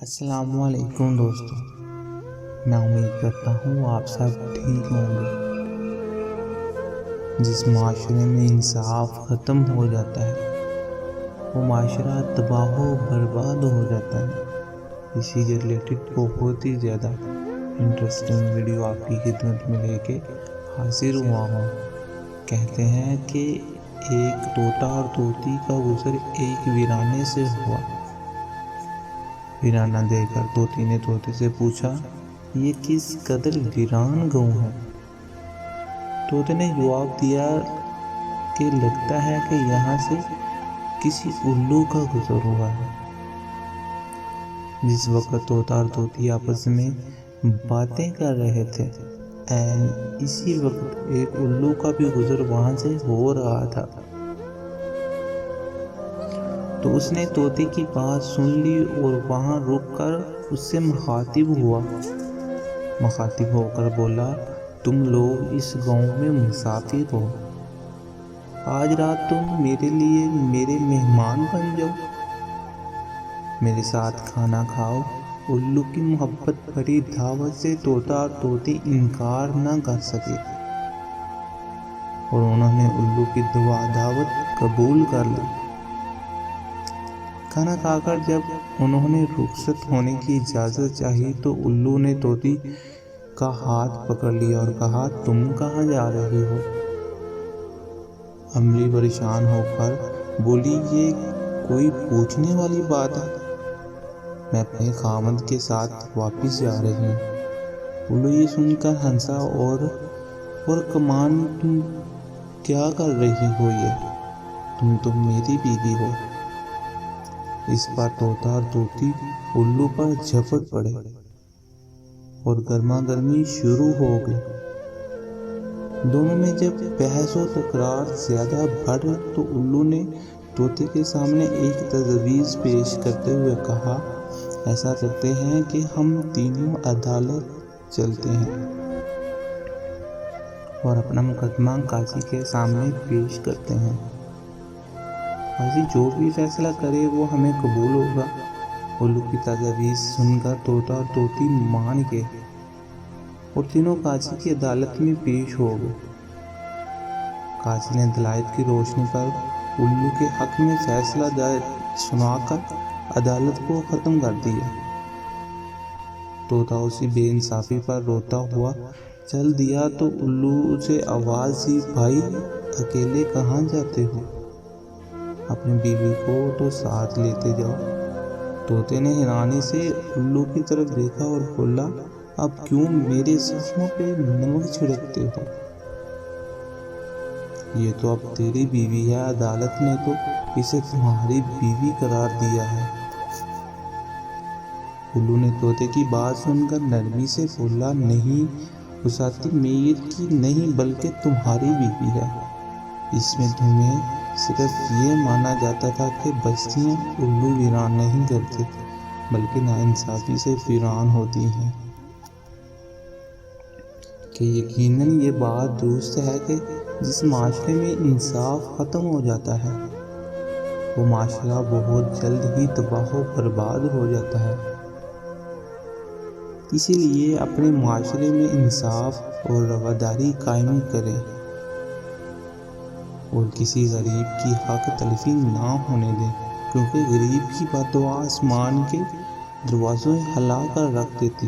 السلام علیکم دوستوں، میں امید کرتا ہوں آپ سب ٹھیک ہوں گے۔ جس معاشرے میں انصاف ختم ہو جاتا ہے وہ معاشرہ تباہ و برباد ہو جاتا ہے۔ اسی کے ریلیٹڈ بہت ہی زیادہ انٹرسٹنگ ویڈیو آپ کی خدمت میں لے کے حاضر ہوا ہوں۔ کہتے ہیں کہ ایک طوطا اور طوطی کا گزر ایک ویرانے سے ہوا۔ ویرانہ دیکھ کر طوطی نے طوطے سے پوچھا، یہ کس قدر ویران گاؤں ہے؟ طوطے نے جواب دیا کہ لگتا ہے کہ یہاں سے کسی الو کا گزر ہوا ہے۔ جس وقت طوطا اور طوطی آپس میں باتیں کر رہے تھے، اسی وقت ایک الو کا بھی گزر وہاں سے ہو رہا تھا۔ تو اس نے طوطے کی بات سن لی اور وہاں رک کر اس سے مخاطب ہوا۔ مخاطب ہو کر بولا، تم لوگ اس گاؤں میں مسافر ہو، آج رات تم میرے لیے میرے مہمان بن جاؤ، میرے ساتھ کھانا کھاؤ۔ الو کی محبت بھری دعوت سے طوطا اور طوطی انکار نہ کر سکے اور انہوں نے الو کی دعوت قبول کر لی۔ کھانا کھا کر جب انہوں نے رخصت ہونے کی اجازت چاہی تو الو نے طوطی کا ہاتھ پکڑ لیا اور کہا، تم کہاں جا رہے ہو؟ املی پریشان ہو کر بولی، یہ کوئی پوچھنے والی بات ہے، میں اپنے خاوند کے ساتھ واپس جا رہی ہوں۔ الو یہ سن کر ہنسا اور کمان، تم کیا کر رہی ہو؟ یہ تم تو میری بیوی ہو۔ اس پر طوطا اور طوطی الو پر جھپٹ پڑے اور گرما گرمی شروع ہو گئی۔ دونوں میں جب بحث و تکرار زیادہ بڑھ تو الو نے طوطے کے سامنے ایک تجویز پیش کرتے ہوئے کہا، ایسا کرتے ہیں کہ ہم تینوں عدالت چلتے ہیں اور اپنا مقدمہ قاضی کے سامنے پیش کرتے ہیں، قاضی جو بھی فیصلہ کرے وہ ہمیں قبول ہوگا۔ الو کی تجویز سن کر طوطا اور طوطی مان گئے اور تینوں قاضی کی عدالت میں پیش ہو گئے۔ قاضی نے دلائل کی روشنی پر الو کے حق میں فیصلہ سنا کر عدالت کو ختم کر دیا۔ طوطا اسی بے انصافی پر روتا ہوا چل دیا تو الو سے آواز دی، بھائی اکیلے کہاں جاتے ہو؟ اپنی بیوی کو تو ساتھ لیتے جاؤ۔ طوطے نے حیرانی سے الو کی طرف دیکھا اور بولا، اب کیوں میرے زخموں پہ نمک چھڑکتے ہو؟ یہ تو اب تیری بیوی ہے، عدالت نے تو اسے تمہاری بیوی قرار دیا ہے۔ الو نے طوطے کی بات سن کر نرمی سے بولا، نہیں وسعتی میت کی نہیں بلکہ تمہاری بیوی ہے۔ اس میں تمہیں صرف یہ مانا جاتا تھا کہ بستیاں الو ویران نہیں کرتے بلکہ ناانصافی سے ویران ہوتی ہیں، کہ یقیناً یہ بات درست ہے کہ جس معاشرے میں انصاف ختم ہو جاتا ہے وہ معاشرہ بہت جلد ہی تباہ و برباد ہو جاتا ہے۔ اسی لیے اپنے معاشرے میں انصاف اور رواداری قائم کریں اور کسی غریب کی حق تلفی نہ ہونے دیں، کیونکہ غریب کی بد دعا آسمان کے دروازے ہلا کر رکھ دیتی ہے۔